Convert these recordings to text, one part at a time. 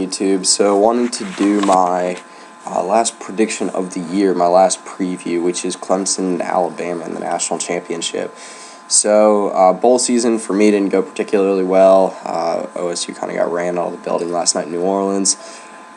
YouTube. So wanted to do my last prediction of the year, my last preview, which is Clemson and Alabama in the national championship. So bowl season for me didn't go particularly well. OSU kind of got ran out of the building last night in New Orleans.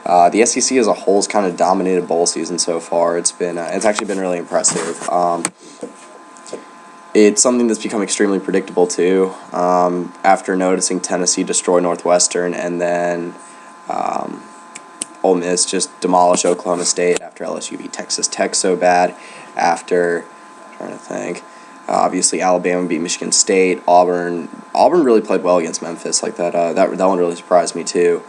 The SEC as a whole has kind of dominated bowl season so far. It's actually been really impressive. It's something that's become extremely predictable too. After noticing Tennessee destroy Northwestern and then Ole Miss just demolish Oklahoma State after LSU beat Texas Tech so bad. Obviously Alabama beat Michigan State. Auburn really played well against Memphis. Like that one really surprised me too.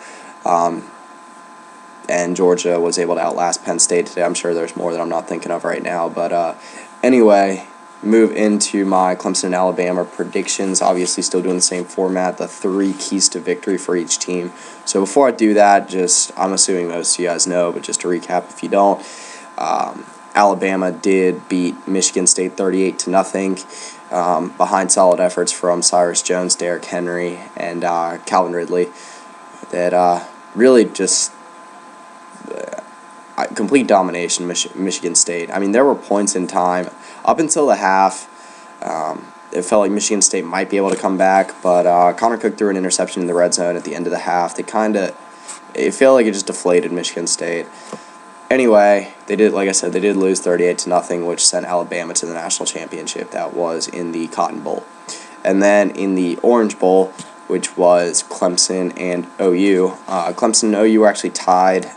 And Georgia was able to outlast Penn State today. I'm sure there's more that I'm not thinking of right now. But anyway, move into my Clemson and Alabama predictions. Obviously still doing the same format, the 3 keys to victory for each team. So before I do that, I'm assuming most of you guys know, but just to recap if you don't, Alabama did beat Michigan State 38-0 behind solid efforts from Cyrus Jones, Derrick Henry, and Calvin Ridley. That really just complete domination, Michigan State. I mean, there were points in time up until the half. It felt like Michigan State might be able to come back, but Connor Cook threw an interception in the red zone at the end of the half. It felt like it just deflated Michigan State. Anyway, they did lose 38-0, which sent Alabama to the national championship. That was in the Cotton Bowl. And then in the Orange Bowl, which was Clemson and OU. Clemson and OU were actually tied.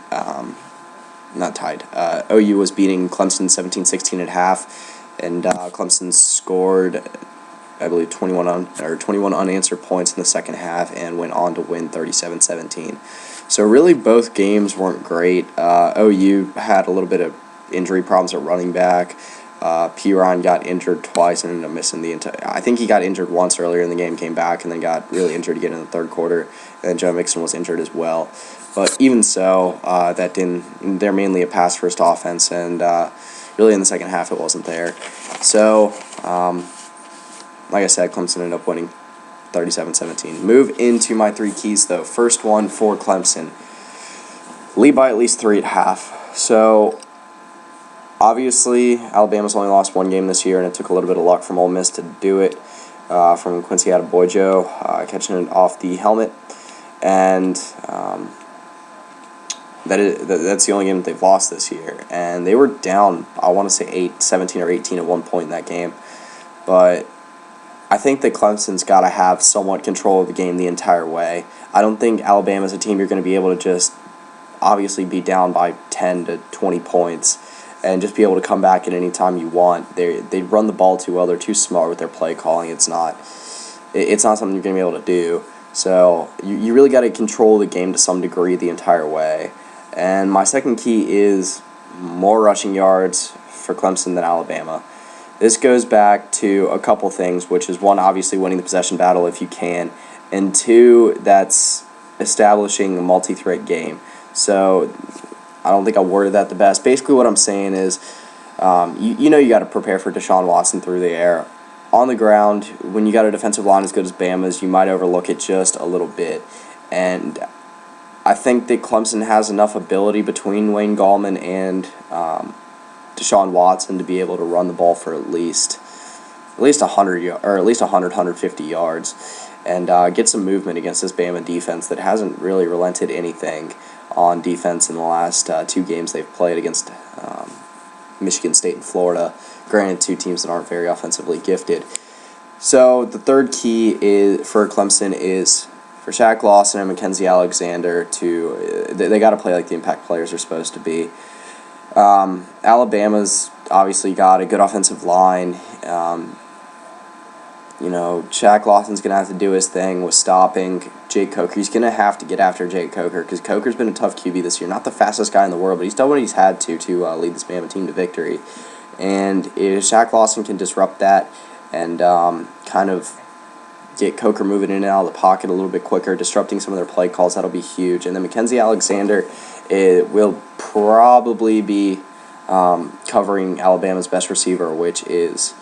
OU was beating Clemson 17-16 at half, and Clemson scored, I believe, 21 unanswered points in the second half and went on to win 37-17. So really both games weren't great. OU had a little bit of injury problems at running back. Ryan got injured twice and ended up missing the entire. I think he got injured once earlier in the game, came back, and then got really injured again in the third quarter. And then Joe Mixon was injured as well. But even so, they're mainly a pass-first offense, and really in the second half it wasn't there. So, like I said, Clemson ended up winning 37-17. Move into my 3 keys, though. First one for Clemson. Lead by at least 3 at half. So, obviously, Alabama's only lost 1 game this year, and it took a little bit of luck from Ole Miss to do it, from Quincy Adebojo catching it off the helmet. And that's the only game that they've lost this year. And they were down, I want to say 17 or 18 at one point in that game. But I think that Clemson's got to have somewhat control of the game the entire way. I don't think Alabama's a team you're going to be able to just obviously be down by 10 to 20 points and just be able to come back at any time you want. They run the ball too well. They're too smart with their play calling. It's not something you're going to be able to do. So you really got to control the game to some degree the entire way. And my second key is more rushing yards for Clemson than Alabama. This goes back to a couple things, which is 1, obviously winning the possession battle if you can, and 2, that's establishing a multi-threat game. So I don't think I worded that the best. Basically what I'm saying is you got to prepare for Deshaun Watson through the air. On the ground, when you got a defensive line as good as Bama's, you might overlook it just a little bit. And I think that Clemson has enough ability between Wayne Gallman and Deshaun Watson to be able to run the ball for at least 150 yards and get some movement against this Bama defense that hasn't really relented anything on defense in the last 2 games they've played against Michigan State and Florida. Granted, 2 teams that aren't very offensively gifted. So the third key for Clemson is for Shaq Lawson and Mackenzie Alexander they got to play like the impact players are supposed to be. Alabama's obviously got a good offensive line. Shaq Lawson's going to have to do his thing with stopping Jake Coker. He's going to have to get after Jake Coker because Coker's been a tough QB this year. Not the fastest guy in the world, but he's done what he's had to lead this Bama team to victory. And if Shaq Lawson can disrupt that and kind of get Coker moving in and out of the pocket a little bit quicker, disrupting some of their play calls, that'll be huge. And then Mackenzie Alexander will probably be covering Alabama's best receiver, which is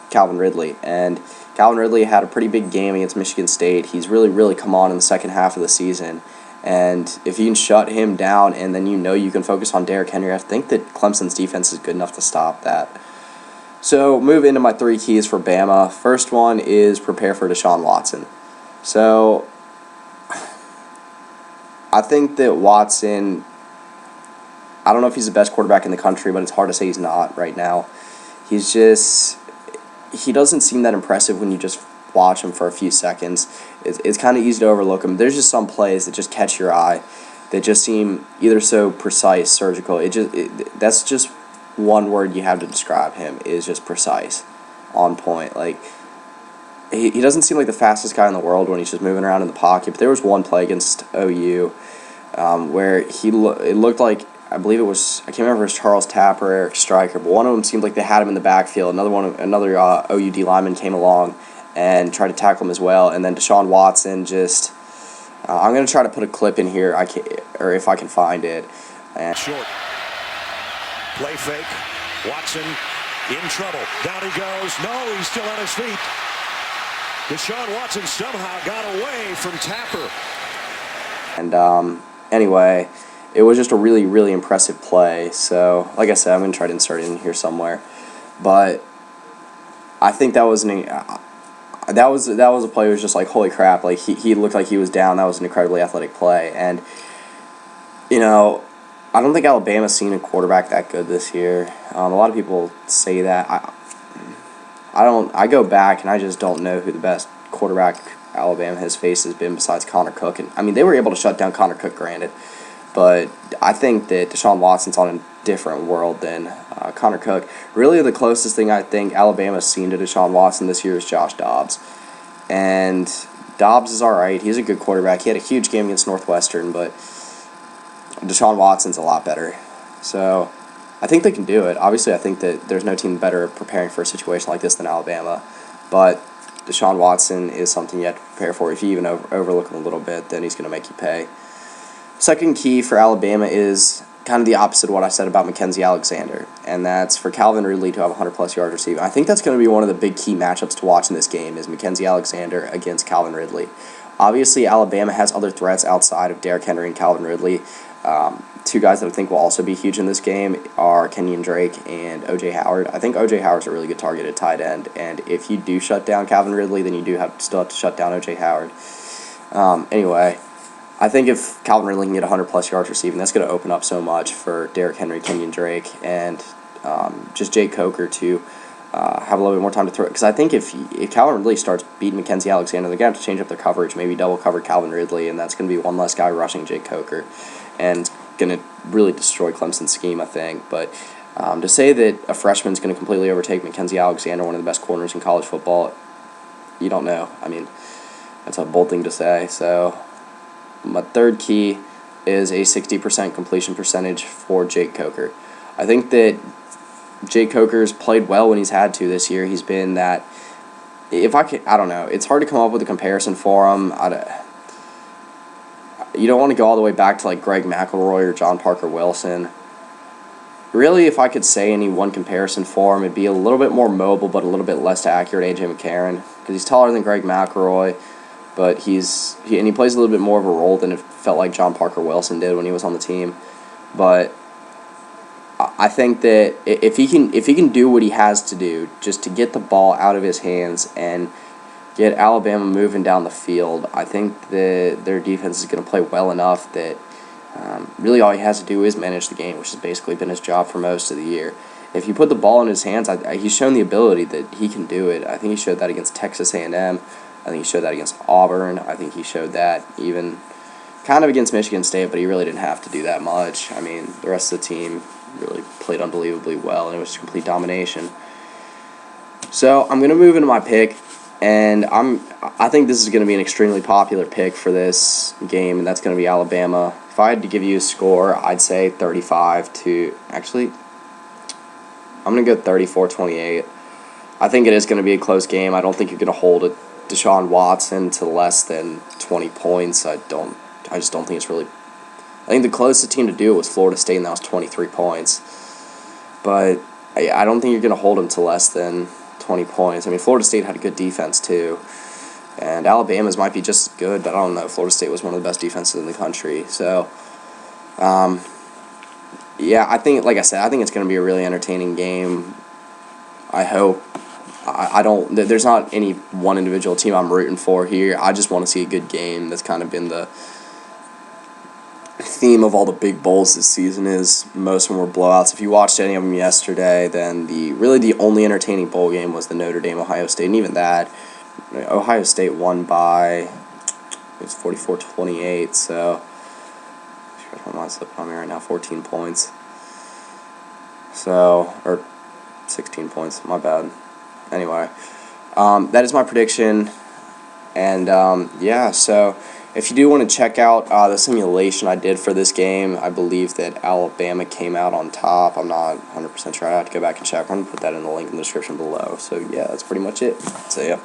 Calvin Ridley. And Calvin Ridley had a pretty big game against Michigan State. He's really, really come on in the second half of the season. And if you can shut him down and then you can focus on Derrick Henry, I think that Clemson's defense is good enough to stop that. So move into my 3 keys for Bama. First one is prepare for Deshaun Watson. So I think that Watson, I don't know if he's the best quarterback in the country, but it's hard to say he's not right now. He doesn't seem that impressive when you just watch him for a few seconds. It's kind of easy to overlook him. There's just some plays that just catch your eye that just seem either so precise, surgical. That's just one word you have to describe him, is just precise, on point. Like, he doesn't seem like the fastest guy in the world when he's just moving around in the pocket, but there was one play against OU where it looked like, I believe it was, I can't remember if it was Charles Tapper or Eric Stryker, but one of them seemed like they had him in the backfield. Another OUD lineman came along and tried to tackle him as well, and then Deshaun Watson just, I'm going to try to put a clip in here, or if I can find it. And short. Play fake. Watson in trouble. Down he goes. No, he's still on his feet. Deshaun Watson somehow got away from Tapper. And anyway, it was just a really, really impressive play. So, like I said, I'm going to try to insert it in here somewhere. But I think that was a play that was just like, holy crap, like he looked like he was down. That was an incredibly athletic play. And, I don't think Alabama's seen a quarterback that good this year. A lot of people say that. I go back and I just don't know who the best quarterback Alabama has faced has been besides Connor Cook. And I mean, they were able to shut down Connor Cook, granted, but I think that Deshaun Watson's on a different world than Connor Cook. Really, the closest thing I think Alabama's seen to Deshaun Watson this year is Josh Dobbs. And Dobbs is all right. He's a good quarterback. He had a huge game against Northwestern, but Deshaun Watson's a lot better. So I think they can do it. Obviously, I think that there's no team better at preparing for a situation like this than Alabama. But Deshaun Watson is something you have to prepare for. If you even overlook him a little bit, then he's going to make you pay. Second key for Alabama is kind of the opposite of what I said about Mackenzie Alexander, and that's for Calvin Ridley to have 100-plus yards receiving. I think that's going to be one of the big key matchups to watch in this game is Mackenzie Alexander against Calvin Ridley. Obviously, Alabama has other threats outside of Derrick Henry and Calvin Ridley. 2 guys that I think will also be huge in this game are Kenyon Drake and O.J. Howard. I think O.J. Howard's a really good target at tight end, and if you do shut down Calvin Ridley, then you still have to shut down O.J. Howard. Anyway, I think if Calvin Ridley can get 100-plus yards receiving, that's going to open up so much for Derrick Henry, Kenyon Drake, and just Jake Coker to have a little bit more time to throw it. Because I think if Calvin Ridley starts beating Mackenzie Alexander, they're going to have to change up their coverage, maybe double cover Calvin Ridley, and that's going to be one less guy rushing Jake Coker. And going to really destroy Clemson's scheme, I think. But to say that a freshman's going to completely overtake Mackenzie Alexander, one of the best corners in college football, you don't know. I mean, that's a bold thing to say. So my third key is a 60% completion percentage for Jake Coker. I think that Jake Coker's played well when he's had to this year. He's been that, I don't know. It's hard to come up with a comparison for him. You don't want to go all the way back to like Greg McElroy or John Parker Wilson. Really, if I could say any one comparison for him, it'd be a little bit more mobile but a little bit less accurate A.J. McCarron, because he's taller than Greg McElroy, but he plays a little bit more of a role than it felt like John Parker Wilson did when he was on the team. But I think that if he can do what he has to do just to get the ball out of his hands and get Alabama moving down the field, I think that their defense is going to play well enough that really all he has to do is manage the game, which has basically been his job for most of the year. If you put the ball in his hands, he's shown the ability that he can do it. I think he showed that against Texas A&M. I think he showed that against Auburn. I think he showed that even kind of against Michigan State, but he really didn't have to do that much. I mean, the rest of the team really played unbelievably well, and it was complete domination. So I'm going to move into my pick. And I think this is going to be an extremely popular pick for this game, and that's going to be Alabama. If I had to give you a score, I'd say 35 to... Actually, I'm going to go 34-28. I think it is going to be a close game. I don't think you're going to hold Deshaun Watson to less than 20 points. I just don't think it's really... I think the closest team to do it was Florida State, and that was 23 points. But I don't think you're going to hold him to less than 20 points. I mean, Florida State had a good defense, too. And Alabama's might be just as good, but I don't know. Florida State was one of the best defenses in the country. So, yeah, I think, like I said, I think it's going to be a really entertaining game. I hope. I don't. There's not any one individual team I'm rooting for here. I just want to see a good game. That's kind of been the theme of all the big bowls this season. Is most of them were blowouts. If you watched any of them yesterday, then the only entertaining bowl game was the Notre Dame Ohio State, and even that, Ohio State won by, it was 44-28. So I might slip on me right now. 14 points. So, or 16 points. My bad. Anyway, that is my prediction. And yeah, so if you do want to check out the simulation I did for this game, I believe that Alabama came out on top. I'm not 100% sure. I have to go back and check. I'm going to put that in the link in the description below. So yeah, that's pretty much it. So yeah.